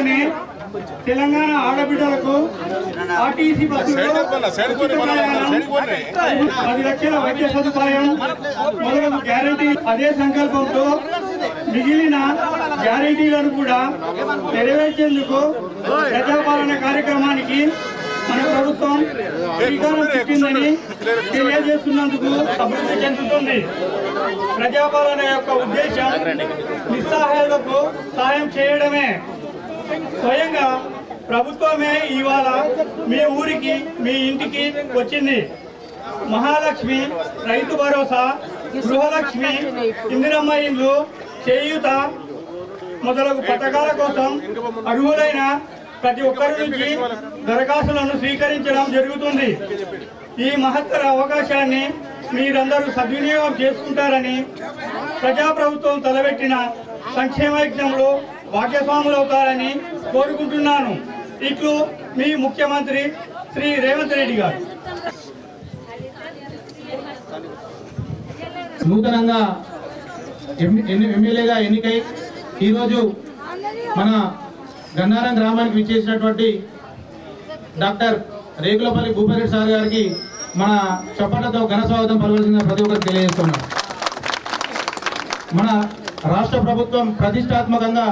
పురస్కరించుకొని తెలంగాణ ఆడబిడ్డలకు ఆర్టీసీ బస్సులో 10 లక్షల వైద్య సదుపాయం మొదలగు గ్యారంటీ. అదే సంకల్పంతో మిగిలిన గ్యారంటీలను కూడా నెరవేర్చేందుకు ప్రజాపాలన కార్యక్రమానికి మన ప్రభుత్వం శ్రీకారం చుట్టిందని తెలియజేస్తున్నందుకు అభివృద్ధి చెందుతుంది. ప్రజాపాలన యొక్క ఉద్దేశం నిస్సహాయులకు సాయం చేయడమే. స్వయంగా ప్రభుత్వమే ఇవాళ మీ ఊరికి, మీ ఇంటికి వచ్చింది. మహాలక్ష్మి, రైతు భరోసా, గృహలక్ష్మి, ఇందిరమ్మ ఇండ్లు, చేయూత మొదలగు పథకాల కోసం అర్హులైన ప్రతి ఒక్కరి నుంచి దరఖాస్తులను స్వీకరించడం జరుగుతుంది. ఈ మహత్తర అవకాశాన్ని మీరందరూ సద్వినియోగం చేసుకుంటారని, ప్రజాప్రభుత్వం తలబెట్టిన సంక్షేమ యజ్ఞంలో భాగ్యస్వాములవుతారని కోరుకుంటున్నాను. ఇట్లు మీ ముఖ్యమంత్రి శ్రీ రేవంత్ రెడ్డి గారు. నూతనంగా ఎమ్మెల్యేగా ఎన్నికై ఈరోజు మన గన్నారం గ్రామానికి విచ్చేసినటువంటి డాక్టర్ రేగులపల్లి భూపతి సార్ గారికి మన చప్పట్లతో ఘన స్వాగతం పలవలసిన ప్రతి ఒక్కరికి తెలియజేస్తున్నాం. మన రాష్ట్ర ప్రభుత్వం ప్రతిష్టాత్మకంగా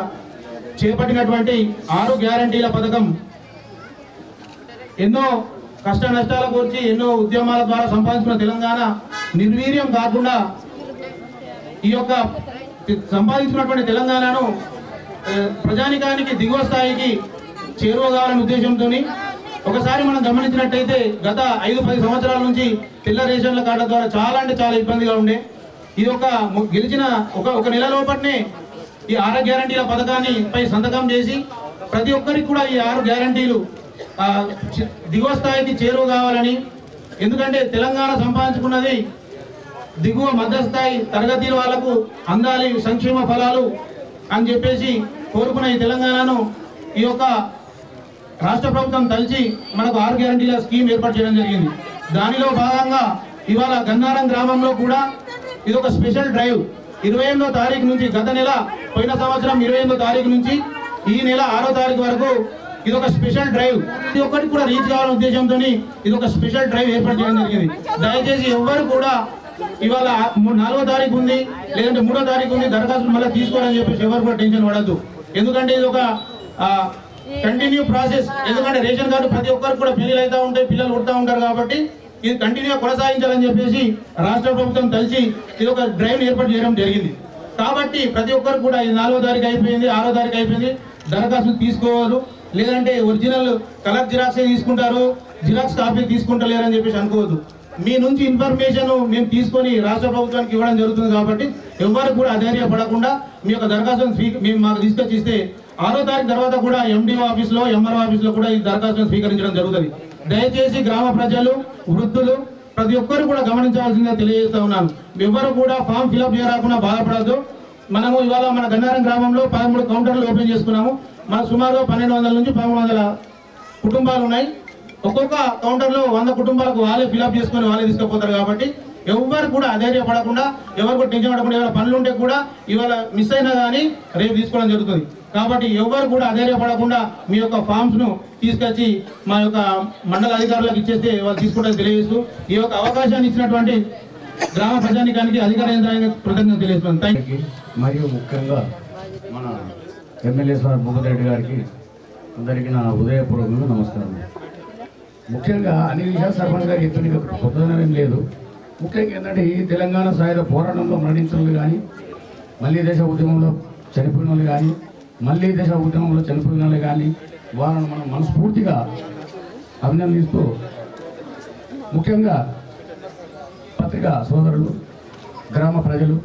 చేపట్టినటువంటి 6 గ్యారంటీల పథకం ఎన్నో కష్ట నష్టాల గురించి, ఎన్నో ఉద్యమాల ద్వారా సంపాదించిన తెలంగాణ నిర్వీర్యం కాకుండా ఈ యొక్క సంపాదించినటువంటి తెలంగాణను ప్రజానికానికి దిగువ స్థాయికి చేరువ కావాలనే ఉద్దేశంతో ఒకసారి మనం గమనించినట్టయితే గత 5-10 సంవత్సరాల నుంచి తెల్ల రేషన్ల కార్డుల ద్వారా చాలా అంటే చాలా ఇబ్బందిగా ఉండే. ఇది గెలిచిన ఒక నెల లోపలనే ఈ 6 గ్యారంటీల పథకాన్ని పై సంతకం చేసి ప్రతి ఒక్కరికి కూడా ఈ 6 గ్యారంటీలు దిగువ స్థాయికి చేరువ కావాలని, ఎందుకంటే తెలంగాణ సంపాదించుకున్నది దిగువ మధ్యస్థాయి తరగతి వాళ్ళకు అందాలి సంక్షేమ ఫలాలు అని చెప్పేసి కోరుకున్న ఈ తెలంగాణను ఈ యొక్క రాష్ట్ర ప్రభుత్వం తలిచి మనకు 6 గ్యారంటీల స్కీమ్ ఏర్పాటు చేయడం జరిగింది. దానిలో భాగంగా ఇవాళ గన్నారం గ్రామంలో కూడా ఇది ఒక స్పెషల్ డ్రైవ్ 28వ తారీఖు నుంచి, గత నెల పోయిన సంవత్సరం 28వ తారీఖు నుంచి ఈ నెల 6వ తారీఖు వరకు ఇది ఒక స్పెషల్ డ్రైవ్. ఇది ఒక్కటి కూడా రీచ్ కావాలనే ఉద్దేశంతో ఇది ఒక స్పెషల్ డ్రైవ్ ఏర్పాటు చేయడం జరిగింది. దయచేసి ఎవ్వరు కూడా ఇవాళ 4వ తారీఖు ఉంది, లేదంటే 3వ తారీఖు ఉంది, దరఖాస్తులు మళ్ళీ తీసుకోవాలని చెప్పేసి ఎవరు కూడా టెన్షన్ పడద్దు. ఎందుకంటే ఇది ఒక కంటిన్యూ ప్రాసెస్. ఎందుకంటే రేషన్ కార్డు ప్రతి ఒక్కరికి కూడా పెళ్లిలు అవుతూ ఉంటాయి, పిల్లలు పుడతా ఉంటారు కాబట్టి ఇది కంటిన్యూగా కొనసాగించాలని చెప్పేసి రాష్ట్ర ప్రభుత్వం కలిసి ఇది ఒక డ్రైవ్ ఏర్పాటు చేయడం జరిగింది. కాబట్టి ప్రతి ఒక్కరు కూడా ఇది 4వ తారీఖు అయిపోయింది, 6వ తారీఖు అయిపోయింది, దరఖాస్తులు తీసుకోవాలి. లేదంటే ఒరిజినల్ కలర్ జిరాక్సే తీసుకుంటారు, జిరాక్స్ కాపీ తీసుకుంటలేరని చెప్పేసి అనుకోవద్దు. మీ నుంచి ఇన్ఫర్మేషన్ మేము తీసుకొని రాష్ట్ర ప్రభుత్వానికి ఇవ్వడం జరుగుతుంది. కాబట్టి ఎవరు కూడా అధైర్యపడకుండా మీ యొక్క దరఖాస్తును మేము మాకు తీసుకొచ్చి ఇస్తే 6వ తారీఖు తర్వాత కూడా ఎండిఓ ఆఫీస్లో, ఎంఆర్ఓ ఆఫీస్లో కూడా ఈ దరఖాస్తును స్వీకరించడం జరుగుతుంది. దయచేసి గ్రామ ప్రజలు, వృద్ధులు ప్రతి ఒక్కరు కూడా గమనించవలసిందిగా తెలియజేస్తా ఉన్నాను. ఎవరు కూడా ఫామ్ ఫిల్అప్ చేయకుండా బాధపడద్దు. మనము ఇవాళ మన గన్నారం గ్రామంలో 13 కౌంటర్లు ఓపెన్ చేసుకున్నాము. మన సుమారుగా 1200 నుంచి 1300 కుటుంబాలు ఉన్నాయి. ఒక్కొక్క కౌంటర్లో 100 కుటుంబాలకు వాళ్ళే ఫిల్అప్ చేసుకొని వాళ్ళే తీసుకుపోతారు. కాబట్టి ఎవరు కూడా అధైర్యపడకుండా, ఎవరు కూడా టెన్షన్ పడకుండా, ఎవరైనా పనులు ఉంటే కూడా ఇవాళ మిస్ అయినా కానీ రేపు తీసుకోవడం జరుగుతుంది. కాబట్టి ఎవరు కూడా అధైర్యపడకుండా మీ యొక్క ఫామ్స్ను తీసుకొచ్చి మా యొక్క మండల అధికారులకు ఇచ్చేస్తే వాళ్ళు తీసుకోవడానికి తెలియజేస్తూ ఈ యొక్క అవకాశాన్ని ఇచ్చినటువంటి గ్రామ ప్రజానికానికి అధికార యంత్రాంగానికి కృతజ్ఞతలు తెలియజేస్తున్నాను. Thank you. మరియు ముఖ్యంగా మన ఎమ్మెల్యే సార్ భూపతి రెడ్డి గారికి అందరికీ నా హృదయపూర్వకంగా నమస్కారం. ముఖ్యంగా అన్ని విషయాలు సర్పంచ్ గారు చెప్పిన కొత్తదనం లేదు. ముఖ్యంగా ఏంటంటే ఈ తెలంగాణ సాయుధ పోరాటంలో మరణించిన వాళ్ళు కానీ, మళ్ళీ దేశ ఉద్యమంలో చనిపోయిన వాళ్ళు కానీ, మళ్ళీ దేశ ఉద్యమంలో చనిపోయిన వాళ్ళు కానీ వాళ్ళను మనం మనస్ఫూర్తిగా అభినందిస్తూ, ముఖ్యంగా పత్రికా సోదరులు, గ్రామ ప్రజలు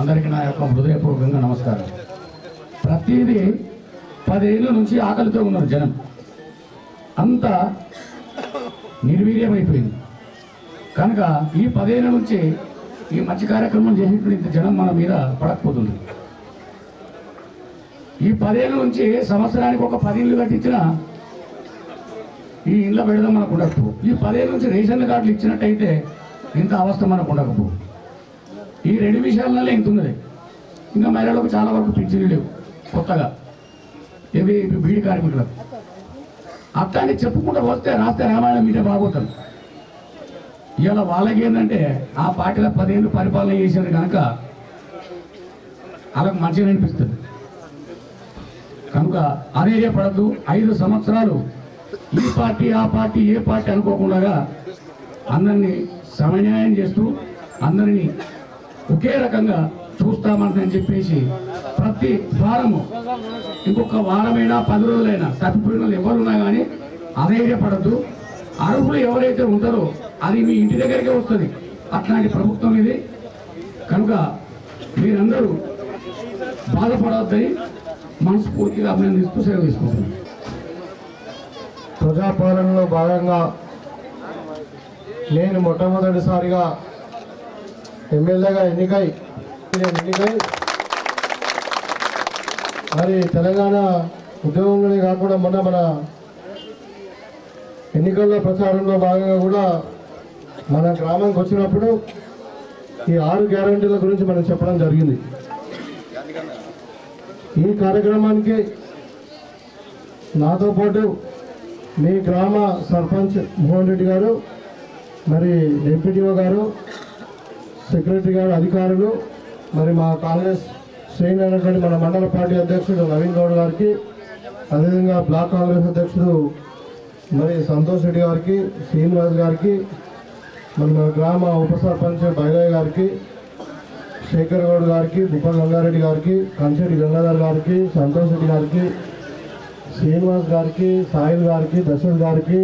అందరికీ నా యొక్క హృదయపూర్వకంగా నమస్కారం. ప్రతిదీ 10 ఏళ్ళ నుంచి ఆకలితో ఉన్నారు జనం, అంతా నిర్వీర్యమైపోయింది. కనుక ఈ 10 ఏళ్ళ నుంచి ఈ మంచి కార్యక్రమం చేసేటువంటి జనం మన మీద పడకపోతుంది. ఈ 10 ఏళ్ళ నుంచి సంవత్సరానికి ఒక 10 ఇళ్ళు కట్టించినా ఈ ఇంట్లో పెడదాం మనకు ఉండకపో. ఈ 10 ఏళ్ళ నుంచి రేషన్ కార్డులు ఇచ్చినట్టయితే ఇంత అవస్థ మనకు ఉండకపో. ఈ 2 విషయాలనే ఇంత ఉన్నది. ఇంకా మహిళలకు చాలా వరకు పింఛన్లు లేవు కొత్తగా. ఇవి బీడి కార్మికులకు. అట్లానే చెప్పుకుంటూ వస్తే రాస్తే రామాయణం మీదే బాగోతుంది. ఇవాళ వాళ్ళకి ఏంటంటే ఆ పార్టీలో 10 ఏళ్ళు పరిపాలన చేశారు కనుక వాళ్ళకు మంచిగా అనిపిస్తుంది. కనుక అధైర్యపడద్దు. 5 సంవత్సరాలు ఈ పార్టీ ఆ పార్టీ ఏ పార్టీ అనుకోకుండా అందరినీ సమన్యాయం చేస్తూ అందరినీ ఒకే రకంగా చూస్తామని చెప్పేసి ప్రతి వారము ఇంకొక వారమైనా 10 రోజులైనా తప్పిపోయిన వాళ్ళు ఎవరున్నా కానీ అధైర్యపడద్దు. అర్హులు ఎవరైతే ఉంటారో అది మీ ఇంటి దగ్గరికే వస్తుంది. అట్లాంటి ప్రభుత్వం ఇది. కనుక మీరందరూ బాధపడవద్దని మనస్ఫూర్తిగా అభినందిస్తూ సేవ తీసుకుంటున్నాను. ప్రజాపాలనలో భాగంగా నేను మొట్టమొదటిసారిగా ఎమ్మెల్యేగా ఎన్నికై మరి తెలంగాణ ఉద్యోగంలోనే కాకుండా మొన్న మన ఎన్నికల్లో ప్రచారంలో భాగంగా కూడా మన గ్రామానికి వచ్చినప్పుడు ఈ 6 గ్యారంటీల గురించి మనం చెప్పడం జరిగింది. ఈ కార్యక్రమానికి నాతో పాటు మీ గ్రామ సర్పంచ్ మోహన్ రెడ్డి గారు, మరి ఎంపీటీఓ గారు, సెక్రటరీ గారు, అధికారులు, మరి మా కాంగ్రెస్ శ్రేణి అయినటువంటి మన మండల పార్టీ అధ్యక్షుడు నవీన్ గౌడ్ గారికి, అదేవిధంగా బ్లాక్ కాంగ్రెస్ అధ్యక్షుడు మరి సంతోష్ రెడ్డి గారికి, శ్రీనివాస్ గారికి, మరి మన గ్రామ ఉప సర్పంచ్ బైరయ్య గారికి, శేఖర్ గౌడ్ గారికి, బుప్ప గంగారెడ్డి గారికి, కంచెడి గంగాధర్ గారికి, సంతోష్ రెడ్డి గారికి, శ్రీనివాస్ గారికి, సాయిల్ గారికి, దశరథ్ గారికి,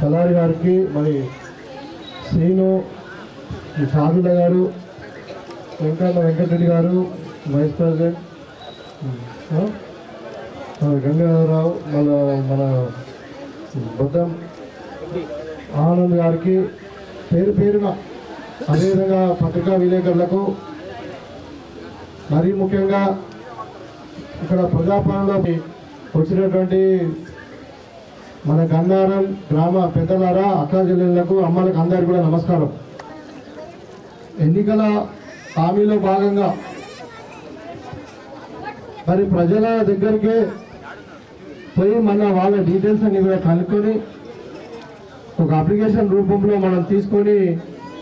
కలారి గారికి, మరి శ్రీను, సాదుల గారు, వెంకటరెడ్డి గారు, వైస్ ప్రెసిడెంట్ గంగాధరరావు, మన బొద్దం ఆనంద్ గారికి పేరు పేరుగా, అదేవిధంగా పత్రికా విలేకరులకు, మరీ ముఖ్యంగా ఇక్కడ ప్రజాపాలనలో వచ్చినటువంటి మన గన్నారం గ్రామ పెద్దలారా, అక్కా చెల్లెళ్లకు, అమ్మలకు అందరికీ కూడా నమస్కారం. ఎన్నికల హామీలో భాగంగా మరి ప్రజల దగ్గరికి పోయి మన వాళ్ళ డీటెయిల్స్ అన్ని కూడా కనుక్కొని ఒక అప్లికేషన్ రూపంలో మనం తీసుకొని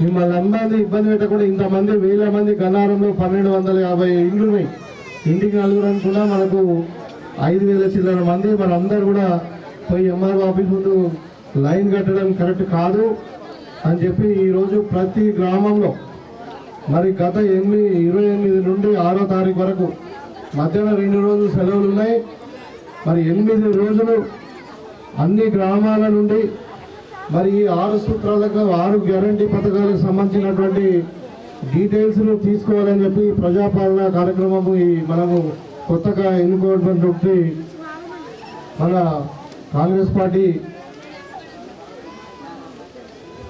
మిమ్మల్ని అందరినీ ఇబ్బంది పెట్టకుండా, ఇంతమంది 1000 మంది గన్నారంలో 1250 ఇండ్లు ఉన్నాయి. ఇంటికి 4 అనుకున్నా మనకు 5000 చిల్లర మంది మనందరూ కూడా పోయి ఎంఆర్ఓ ఆఫీస్ ముందు లైన్ కట్టడం కరెక్ట్ కాదు అని చెప్పి ఈరోజు ప్రతి గ్రామంలో మరి గత 28 నుండి 6వ తారీఖు వరకు మధ్యాహ్నం 2 రోజులు సెలవులు ఉన్నాయి. మరి 8 రోజులు అన్ని గ్రామాల నుండి మరి ఈ 6 సూత్రాలకు 6 గ్యారంటీ పథకాలకు సంబంధించినటువంటి డీటెయిల్స్ను తీసుకోవాలని చెప్పి ప్రజాపాలన కార్యక్రమము ఈ మనము కొత్తగా ఎన్నుకోవటువంటి మన కాంగ్రెస్ పార్టీ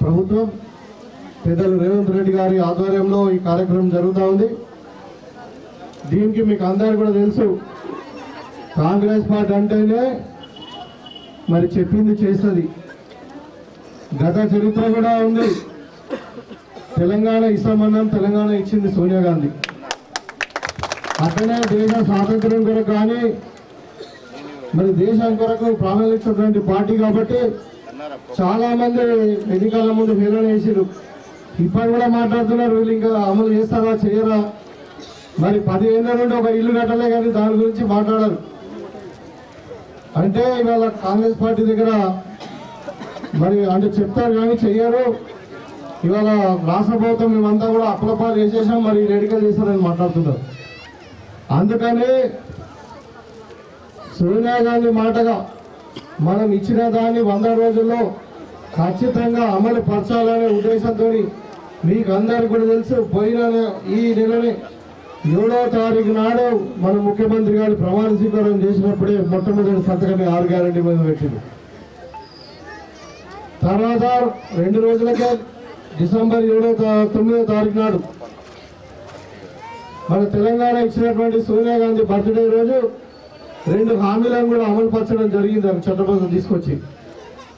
ప్రభుత్వం పెద్దలు రేవంత్ రెడ్డి గారి ఆధ్వర్యంలో ఈ కార్యక్రమం జరుగుతూ ఉంది. దీనికి మీకు అందరికీ కూడా తెలుసు, కాంగ్రెస్ పార్టీ అంటేనే మరి చెప్పింది చేస్తుంది. గత చరిత్ర కూడా ఉంది. తెలంగాణ ఇస్తామన్నాం, తెలంగాణ ఇచ్చింది సోనియా గాంధీ. అట్లనే దేశ స్వాతంత్ర్యం కొరకు కానీ మరి దేశం కొరకు ప్రారంభించినటువంటి పార్టీ కాబట్టి చాలా మంది ఎన్నికల ముందు హేళన చేసిరు. ఇప్పుడు కూడా మాట్లాడుతున్నారు, వీళ్ళు ఇంకా అమలు చేస్తారా చేయరా, మరి 10 ఏళ్ళ నుండి ఒక ఇల్లు కట్టలే కానీ దాని గురించి మాట్లాడరు. అంటే ఇవాళ కాంగ్రెస్ పార్టీ దగ్గర మరి అంటే చెప్తారు కానీ చెయ్యరు. ఇవాళ రాష్ట్ర ప్రభుత్వం మేమంతా కూడా అప్పులపాలు చేసేసాం, మరి రెడీగా చేస్తారని మాట్లాడుతున్నారు. అందుకని సోనియా గాంధీ మాటగా మనం ఇచ్చిన దాన్ని 100 రోజుల్లో ఖచ్చితంగా అమలు పరచాలనే ఉద్దేశంతో మీకు అందరికీ కూడా తెలుసు, పోయిన ఈ నెలని 7వ తారీఖు నాడు మన ముఖ్యమంత్రి గారు ప్రమాణ స్వీకారం చేసినప్పుడే మొట్టమొదటి సంతకాన్ని 6 గ్యారంటీ మీద పెట్టింది. తర్వాత 2 రోజులకే డిసెంబర్ 9వ తారీఖు నాడు మన తెలంగాణ ఇచ్చినటువంటి సోనియా గాంధీ బర్త్డే రోజు 2 హామీలను కూడా అమలు పరచడం జరిగింది. అవి చట్టబద్ధం తీసుకొచ్చి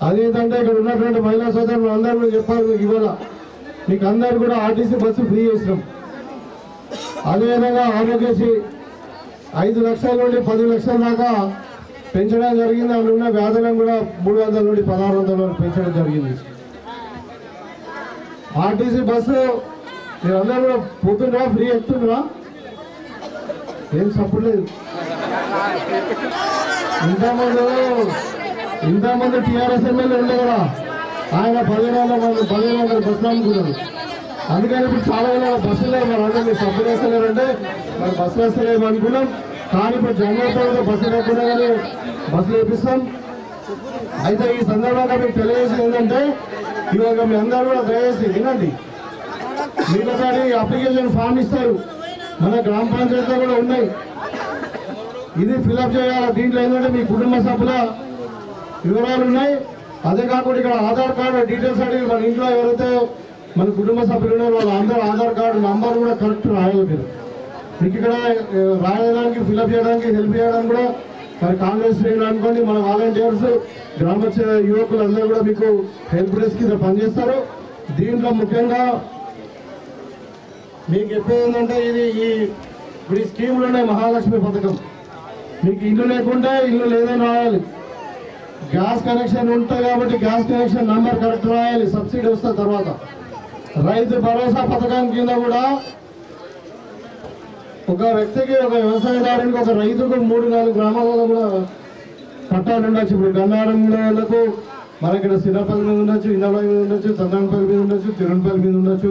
అదేంటంటే ఇక్కడ ఉన్నటువంటి మహిళా సోదరులు అందరూ కూడా చెప్పారు, ఇవాళ మీకు అందరు కూడా ఆర్టీసీ బస్సు ఫ్రీ చేసినాం. అదేవిధంగా ఆరోగ్యశ్రీ 5 లక్షల నుండి 10 లక్షల దాకా పెంచడం జరిగింది. అందులో ఉన్న వ్యాధులను కూడా 300 నుండి 1600 వరకు పెంచడం జరిగింది. ఆర్టీసీ బస్సు మీరందరూ కూడా పోతుండ్రా, ఫ్రీ ఎక్కుతుండ్రా? ఏం సపోర్ట్ లేదు. ఇంతమంది టీఆర్ఎస్ ఎమ్మెల్యే ఉండే కదా, ఆయన 1500 బస్సులు అమ్ముకున్నారు. అందుకని ఇప్పుడు చాలా బస్సులు లేవు. మరి అందరూ మీరు సపోర్ట్ వేస్తలేరంటే మరి బస్సులు వేస్తలేము అనుకున్నాం. కానీ ఇప్పుడు జనవరితో బస్సు లేకుండా కానీ బస్సులు వేపిస్తాం. అయితే ఈ సందర్భంగా మీకు తెలియజేసింది ఏంటంటే, ఇవాళ మీ అందరూ కూడా దయచేసి వినండి. మీకు ఒకసారి అప్లికేషన్ ఫామ్ ఇస్తారు, మన గ్రామ పంచాయతీలో కూడా ఉన్నాయి. ఇది ఫిలప్ చేయాలి. దీంట్లో ఏంటంటే మీ కుటుంబ సభ్యుల వివరాలు ఉన్నాయి. అదే కాకుండా ఇక్కడ ఆధార్ కార్డు డీటెయిల్స్ అడిగి మన ఇంట్లో ఎవరైతే మన కుటుంబ సభ్యులు ఉన్నారో వాళ్ళ అందరూ ఆధార్ కార్డు నంబర్ కూడా కరెక్ట్ రాయాలి. మీకు ఇక్కడ రాయడానికి ఫిలప్ చేయడానికి హెల్ప్ చేయడానికి కూడా మరి కాంగ్రెస్ శ్రేణులు అనుకోండి, మన వాలంటీర్స్ గ్రామ యువకులు అందరూ కూడా మీకు హెల్ప్ డెస్క్ కింద పనిచేస్తారు. దీంట్లో ముఖ్యంగా మీకు చెప్పేది ఏంటంటే ఇప్పుడు ఈ స్కీములు ఉన్నాయి. మహాలక్ష్మి పథకం మీకు ఇల్లు లేకుంటే ఇల్లు లేదని రాయాలి. గ్యాస్ కనెక్షన్ ఉంటుంది కాబట్టి గ్యాస్ కనెక్షన్ నంబర్ కరెక్ట్ రాయాలి. సబ్సిడీ వస్తుంది. తర్వాత రైతు భరోసా పథకం కింద కూడా ఒక వ్యక్తికి, ఒక వ్యవసాయదారునికి, ఒక రైతుకు 3-4 గ్రామాలలో కూడా పట్టాలు ఉండొచ్చు. ఇప్పుడు గన్నారంలో మన ఇక్కడ సిరపల్లి మీద ఉండొచ్చు, ఇందపల్లి మీద ఉండొచ్చు, చంద్రంపల్లి మీద ఉండొచ్చు, తిరుపల్లి మీద ఉండొచ్చు.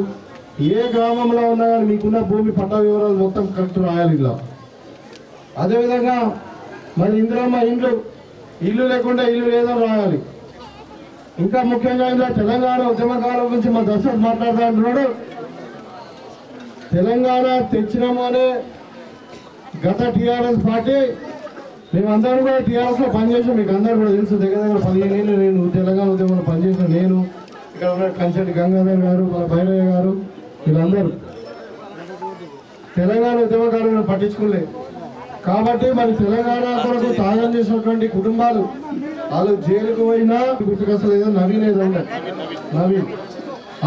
ఏ గ్రామంలో ఉన్నా కానీ మీకున్న భూమి పట్టా వివరాలు మొత్తం కరెక్ట్ రాయాలి ఇలా. అదేవిధంగా మరి ఇందులో మా ఇల్లు లేకుండా ఇల్లు లేదని రాయాలి. ఇంకా ముఖ్యంగా ఇందులో తెలంగాణ ఉద్యమకాలం గురించి మా దర్శకుడు మాట్లాడుతూ అంటున్నాడు. తెలంగాణ తెచ్చినాము అనే గత టీఆర్ఎస్ పార్టీ, మేమందరం కూడా టీఆర్ఎస్ లో పనిచేసాం. మీకు అందరూ కూడా తెలుసు. దగ్గర 15 ఏళ్ళు నేను తెలంగాణ ఉద్యమంలో పనిచేసిన నేను, ఇక్కడ ఉన్న కంచెటి గంగాధర్ గారు, మన భైరయ్య గారు, వీళ్ళందరూ తెలంగాణ ఉద్యమకారులను పట్టించుకోలేదు. కాబట్టి మరి తెలంగాణ కొరకు త్యాగం చేసినటువంటి కుటుంబాలు వాళ్ళు జైలుకు పోయినా గుర్తుకు అసలు ఏదో నవీన్ ఏదో నవీన్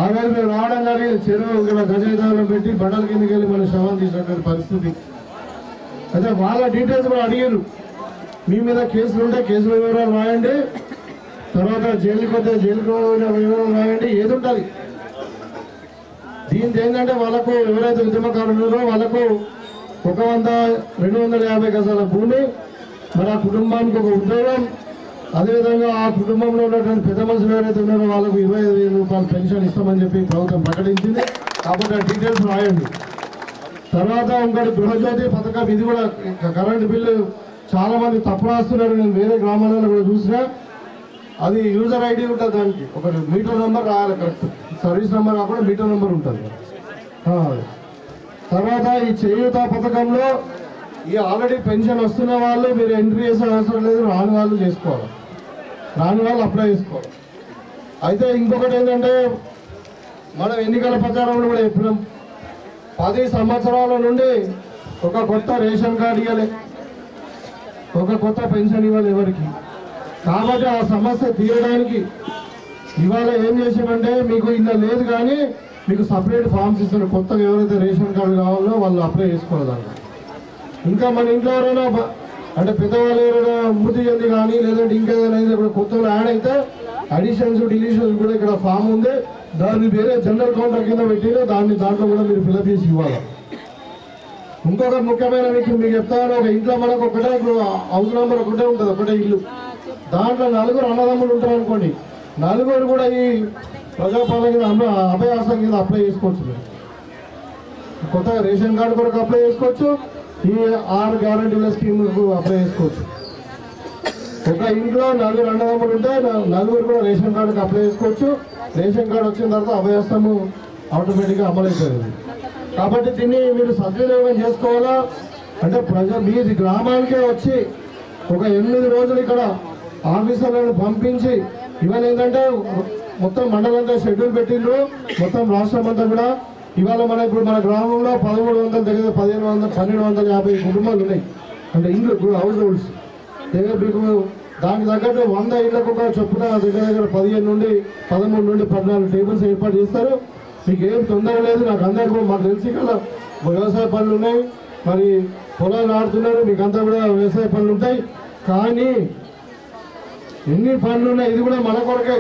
ఆ రోజు మేము రావడం జరిగింది. చెరువు ఇక్కడ గజేదారులు పెట్టి బండల కిందకి వెళ్ళి మన శవం తీసినటువంటి పరిస్థితి. అయితే వాళ్ళ డీటెయిల్స్ కూడా అడిగారు. మీ మీద కేసులు ఉంటే కేసుల వివరాలు రాయండి, తర్వాత జైలుకి వస్తే జైలుకు వివరాలు రాయండి, ఏది ఉంటుంది. దీనికి ఏంటంటే వాళ్ళకు ఎవరైతే ఉద్యమకారులు ఉన్నారో వాళ్ళకు 100-250 గజాల భూమి, మరి ఆ కుటుంబానికి ఒక ఉద్యోగం, అదేవిధంగా ఆ కుటుంబంలో ఉన్నటువంటి పెద్ద మనుషులు ఎవరైతే ఉన్నారో వాళ్ళకు 25,000 రూపాయలు పెన్షన్ ఇస్తామని చెప్పి ప్రభుత్వం ప్రకటించింది. కాబట్టి ఆ డీటెయిల్స్ రాయండి. తర్వాత ఇంకోటి గృహజ్యోతి పథకం, ఇది కూడా కరెంటు బిల్లు చాలా మంది తప్పు రాస్తున్నారు. నేను వేరే గ్రామాలలో కూడా చూసినా. అది యూజర్ ఐడి ఉంటుంది, దానికి ఒక మీటర్ నెంబర్ రాయాలి కరెక్ట్. సర్వీస్ నెంబర్ కాకుండా మీటర్ నెంబర్ ఉంటుంది. తర్వాత ఈ చేయూత పథకంలో ఈ ఆల్రెడీ పెన్షన్ వస్తున్న వాళ్ళు మీరు ఎంట్రీ చేసే అవసరం లేదు, రాని వాళ్ళు చేసుకోవాలి, రాని వాళ్ళు అప్లై చేసుకోవాలి. అయితే ఇంకొకటి ఏంటంటే మనం ఎన్నికల ప్రచారంలో కూడా చెప్పినాం, 10 సంవత్సరాల నుండి ఒక కొత్త రేషన్ కార్డు ఇవ్వలే, ఒక కొత్త పెన్షన్ ఇవ్వాలి ఎవరికి. కాబట్టి ఆ సమస్య తీయడానికి ఇవాళ ఏం చేసామంటే, మీకు ఇలా లేదు కానీ మీకు సపరేట్ ఫామ్స్ ఇస్తారు. కొత్తగా ఎవరైతే రేషన్ కార్డు కావాలో వాళ్ళు అప్లై చేసుకోవాలి. ఇంకా మన ఇంట్లో ఎవరైనా అంటే పెద్దవాళ్ళు ఎవరైనా మృతి చెంది కానీ లేదంటే ఇంకేదైనా అయితే ఇప్పుడు కొత్తగా యాడ్ అయితే అడిషన్స్ డిలీషన్స్ కూడా ఇక్కడ ఫామ్ ఉంది. దాన్ని వేరే జనరల్ కౌంటర్ కింద పెట్టి దాంట్లో కూడా మీరు ఫిల్అప్ చేసి ఇవ్వాలి. ఇంకొక ముఖ్యమైన మీకు చెప్తాను, ఒక ఇంట్లో మనకు ఒకటే హౌస్ నెంబర్ ఒకటే ఉంటుంది, ఒకటే ఇల్లు. దాంట్లో 4 అన్నదమ్ములు ఉంటారు అనుకోండి, 4 కూడా ఈ ప్రజాపాలన కింద అభయాసం కింద అప్లై చేసుకోవచ్చు. కొత్తగా రేషన్ కార్డు కొరకు అప్లై చేసుకోవచ్చు, ఈ 6 గ్యారంటీల స్కీమ్కు అప్లై చేసుకోవచ్చు. ఒక ఇంట్లో 4 అన్నదమ్ములు ఉంటే 4 కూడా రేషన్ కార్డుకి అప్లై చేసుకోవచ్చు. రేషన్ కార్డు వచ్చిన తర్వాత అభయాస్తము ఆటోమేటిక్గా అమలవుతుంది. కాబట్టి దీన్ని మీరు సద్వినియోగం చేసుకోవాలా అంటే మీ గ్రామానికే వచ్చి ఒక 8 రోజులు ఇక్కడ ఆఫీసర్లను పంపించి ఇవాళ ఏంటంటే మొత్తం మండలంతా షెడ్యూల్ పెట్టిండ్రు. మొత్తం రాష్ట్రం అంతా కూడా ఇవాళ ఇప్పుడు మన గ్రామంలో 1300 దగ్గర 1250 కుటుంబాలు ఉన్నాయి. అంటే ఇల్లు హౌస్ హోల్డ్స్ దగ్గర మీకు దానికి తగ్గట్టు 100 ఇళ్లకు ఒక చొప్పున దగ్గర 15 నుండి 13 నుండి 14 టేబుల్స్ ఏర్పాటు చేస్తారు. మీకు ఏం తొందర లేదు. నాకు అందరికీ మాకు తెలిసి కదా వ్యవసాయ పనులు ఉన్నాయి, మరి పొలాలు ఆడుతున్నారు, మీకు అంతా కూడా వ్యవసాయ పనులు ఉంటాయి. కానీ ఎన్ని పనులు ఉన్నాయి, ఇది కూడా మన కొరకే,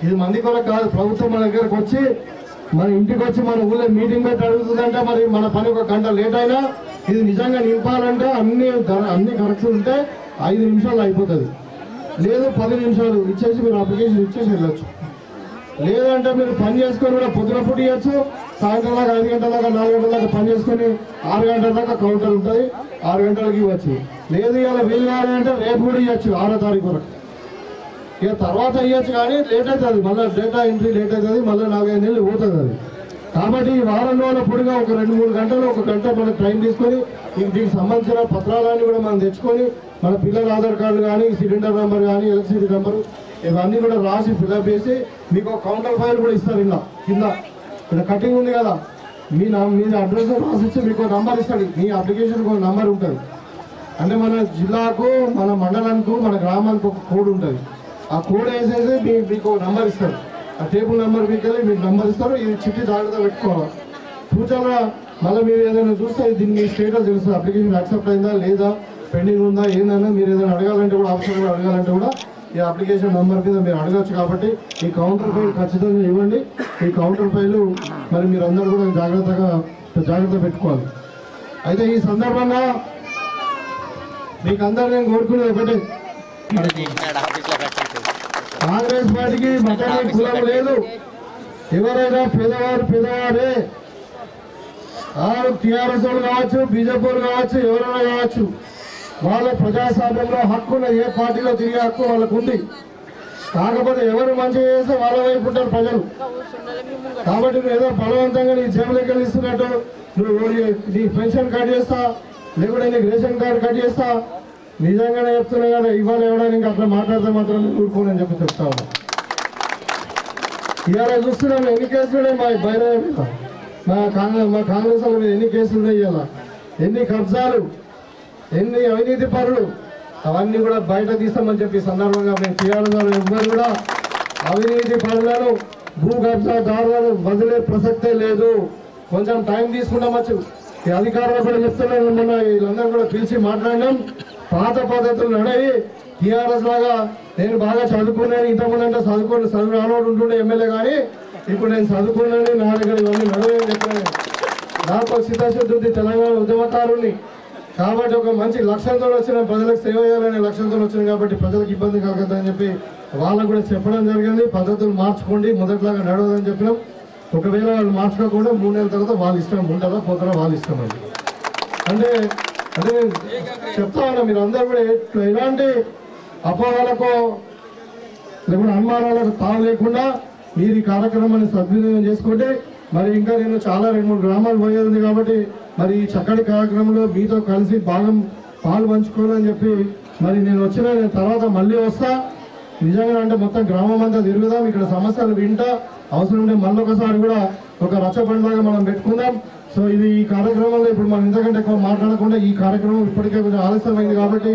ఇది మంది కొరకు కాదు. ప్రభుత్వం మన దగ్గరకు వచ్చి మన ఇంటికి వచ్చి మన ఊళ్ళో మీటింగ్ పెట్టి అడుగుతుందంటే మరి మన పని ఒక గంట లేట్ అయినా ఇది నిజంగా నింపాలంటే అన్ని కరెక్షన్ ఉంటే 5 నిమిషాలు అయిపోతుంది. లేదు 10 నిమిషాలు ఇచ్చేసి మీరు అప్లికేషన్ ఇచ్చేసి వెళ్ళొచ్చు. లేదంటే మీరు పని చేసుకొని కూడా పొద్దున పూట ఇవ్వచ్చు, సాయంత్రం దాకా 5 గంటల దాకా 4 గంటల దాకా పని చేసుకొని 6 గంటల దాకా కౌంటర్ ఉంటుంది, 6 గంటలకి ఇవ్వచ్చు. లేదు ఇలా వీలు కావాలంటే రేపు కూడా ఇవ్వచ్చు 6వ తారీఖు వరకు. ఇక తర్వాత ఇవ్వచ్చు కానీ లేట్ అవుతుంది, మళ్ళీ డేటా ఎంట్రీ లేట్ అవుతుంది, మళ్ళీ 4-5 నెలలు పోతుంది అది. కాబట్టి ఈ వారం రోజుల పొడిగా ఒక 2-3 గంటలు, 1 గంట మనకు టైం తీసుకొని దీనికి సంబంధించిన పత్రాలన్నీ కూడా మనం తెచ్చుకొని మన పిల్లల ఆధార్ కార్డు కానీ, సిలిండర్ నెంబర్ కానీ, ఎలక్ట్రిసిటీ నెంబరు ఇవన్నీ కూడా రాసి ఫిల్అప్ చేసి మీకు ఒక కౌంటర్ ఫైల్ కూడా ఇస్తారు. ఇలా కింద ఇక్కడ కటింగ్ ఉంది కదా, మీ అడ్రస్ రాసిచ్చి మీకు ఒక నంబర్ ఇస్తాడు. మీ అప్లికేషన్కి ఒక నంబర్ ఉంటుంది. అంటే మన జిల్లాకు, మన మండలానికి, మన గ్రామానికి ఒక కోడ్ ఉంటుంది. ఆ కోడ్ వేసేసి మీకు ఒక నంబర్ ఇస్తారు. ఆ టేబుల్ నెంబర్ మీకు వెళ్ళి మీకు నంబర్ ఇస్తారు. ఇది చిట్టి జాగ్రత్త పెట్టుకోవాలి. ఫ్యూచర్గా మళ్ళీ మీరు ఏదైనా చూస్తే దీన్ని మీ స్టేటస్ తెలుస్తుంది. అప్లికేషన్ యాక్సెప్ట్ అయిందా లేదా, పెండింగ్ ఉందా, ఏందన్నా మీరు ఏదైనా అడగాలంటే కూడా, అవసరం అడగాలంటే కూడా ఈ అప్లికేషన్ నెంబర్ మీద మీరు అడగచ్చు. కాబట్టి ఈ కౌంటర్ ఫైల్ ఖచ్చితంగా ఇవ్వండి. ఈ కౌంటర్ ఫైల్ మరి మీరు అందరూ కూడా జాగ్రత్త పెట్టుకోవాలి. అయితే ఈ సందర్భంగా మీకు అందరూ నేను కోరుకునేది ఒకటే, కాంగ్రెస్ పార్టీకి మతానికి కులం లేదు. ఎవరైనా పేదవారే, టీఆర్ఎస్ వాళ్ళు కావచ్చు, బీజేపీ వాళ్ళు కావచ్చు, ఎవరైనా కావచ్చు, వాళ్ళ ప్రజాస్వామ్యంలో హక్కు ఉన్నది. ఏ పార్టీలో తిరిగే హక్కు వాళ్ళకు ఉంది. కాకపోతే ఎవరు మంచిగా చేస్తే వాళ్ళ వైపు ఉంటారు ప్రజలు. కాబట్టి నువ్వు ఏదో బలవంతంగా నీ జేబులోకి వెళ్ళి ఇస్తున్నట్టు నువ్వు నీ పెన్షన్ కట్ చేస్తా, లేకుంటే నీకు రేషన్ కార్డు కట్ చేస్తా, నిజంగానే చెప్తున్నా కదా, ఇవాళ ఎవడానికి అట్లా మాట్లాడితే మాత్రం ఊరుకోనని చెప్తా ఉన్నా. ఇవాళ చూస్తున్నాం ఎన్ని కేసులు ఉన్నాయి మా బైరాయ మీద, మా కాంగ్రెస్ వాళ్ళ మీద ఎన్ని కేసులు ఉన్నాయి, ఇవాళ ఎన్ని కబ్జాలు, ఎన్ని అవినీతి పరులు, అవన్నీ కూడా బయట తీస్తామని చెప్పి సందర్భంగా మేము టీఆర్ఎస్ ఎవ్వరు కూడా అవినీతి పరులను, భూ కబ్జాదారులను వదిలే ప్రసక్తే లేదు. కొంచెం టైం తీసుకుంటామచ్చు. ఈ అధికారులు కూడా చెప్తున్నాను, మొన్న వీళ్ళందరూ కూడా పిలిచి మాట్లాడినాం. పాత పద్ధతులు నడవి టీఆర్ఎస్ లాగా నేను బాగా చదువుకున్నాను, ఇంతకుముందు అంటే చదువు రానోడు ఉంటుండే ఎమ్మెల్యే, కానీ ఇప్పుడు నేను చదువుకున్నాను, నా దగ్గర ఇవన్నీ నడవని చెప్పాను. నాకు చిత్తశుద్ధి ఉంది, తెలంగాణ ఉద్యమకారుని. కాబట్టి ఒక మంచి లక్ష్యంతో వచ్చిన, ప్రజలకు సేవ చేయాలనే లక్ష్యంతో వచ్చిన, కాబట్టి ప్రజలకు ఇబ్బంది కలగద్దని చెప్పి వాళ్ళకు కూడా చెప్పడం జరిగింది. పద్ధతులు మార్చుకోండి, మొదట్లాగా నడవదని చెప్పినాం. ఒకవేళ వాళ్ళు మార్చుకోకుండా 3 నెలల తర్వాత వాళ్ళ ఇష్టం ఉంటుందా పోతారా వాళ్ళ ఇష్టం అండి. అంటే నేను చెప్తా ఉన్నా, మీరు అందరూ కూడా ఎలాంటి అపోహలకు లేకుండా అనుమానాలకు తావు లేకుండా మీరు ఈ కార్యక్రమాన్ని సద్వినియోగం చేసుకుంటే, మరి ఇంకా నేను చాలా 2-3 గ్రామాలు పోయేది ఉంది. కాబట్టి మరి ఈ చక్కటి కార్యక్రమంలో మీతో కలిసి పాలు పంచుకోవాలని చెప్పి మరి నేను తర్వాత మళ్ళీ వస్తా. నిజంగా అంటే మొత్తం గ్రామం అంతా తిరుగుదాం, ఇక్కడ సమస్యలు వింటా, అవసరం ఉంటే మళ్ళీ ఒకసారి కూడా ఒక రచ్చబండిలాగా మనం పెట్టుకుందాం. సో ఇది ఈ కార్యక్రమంలో ఇప్పుడు మనం ఇంతకంటే ఎక్కువ మాట్లాడకుండా, ఈ కార్యక్రమం ఇప్పటికే కొంచెం ఆలస్యమైంది కాబట్టి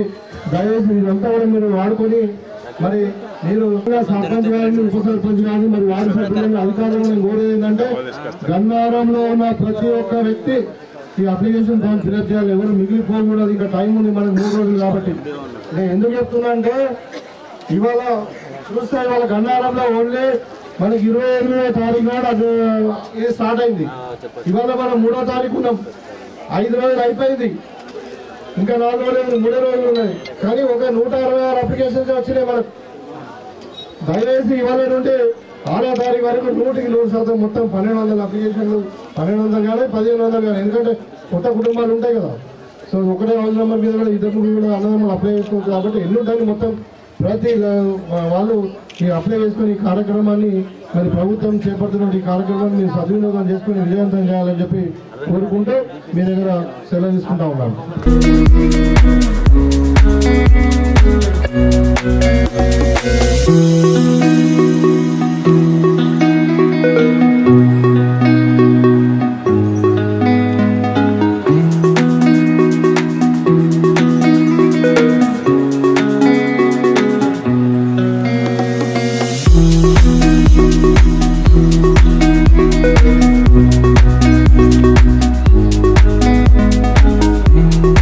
దయచేసి ఇదంతా కూడా మీరు వాడుకొని, మరి మీరు సర్పంచ్ గారిని, ఉప సర్పంచ్ గారిని, మరి వార్డు సభ్యులని, అధికారులను కోరేది ఏంటంటే, గన్నారంలో ఉన్న ప్రతి ఒక్క వ్యక్తి ఈ అప్లికేషన్ ఫామ్ ఫిల్అప్ చేయాలి. ఎవరు మిగిలిపోకూడదు. ఇంకా టైం ఉంది మనకు 3 రోజులు. కాబట్టి నేను ఎందుకు చెప్తున్నా అంటే, ఇవాళ చూస్తే ఇవాళ గన్నారంలో ఓన్లీ మనకి 28వ తారీఖు నాడు అది ఇది స్టార్ట్ అయింది. ఇవాళ మనం 3వ తారీఖు ఉన్నాం. 5 రోజులు అయిపోయింది, ఇంకా 4 రోజులు 3 రోజులు ఉన్నాయి. కానీ ఒక 166 అప్లికేషన్స్ వచ్చినాయి మనకు. దయచేసి ఇవాళ నుండి 6వ తారీఖు వరకు 100% మొత్తం 1200 అప్లికేషన్లు, 1200 కానీ 1500 కానీ, ఎందుకంటే కొత్త కుటుంబాలు ఉంటాయి కదా. సో ఒకటే హౌస్ నెంబర్ మీద కూడా 2-3 కూడా అన్నదమ్ములు అప్లై చేసుకోవచ్చు. కాబట్టి ఎన్ని ఉంటాయి మొత్తం ప్రతి వాళ్ళు ఈ అప్లై చేసుకుని ఈ కార్యక్రమాన్ని, మరి ప్రభుత్వం చేపడుతున్న ఈ కార్యక్రమాన్ని మీరు సద్వినియోగం చేసుకుని విజయవంతం చేయాలని చెప్పి కోరుకుంటూ మీ దగ్గర సెలవు తీసుకుంటా ఉన్నాను.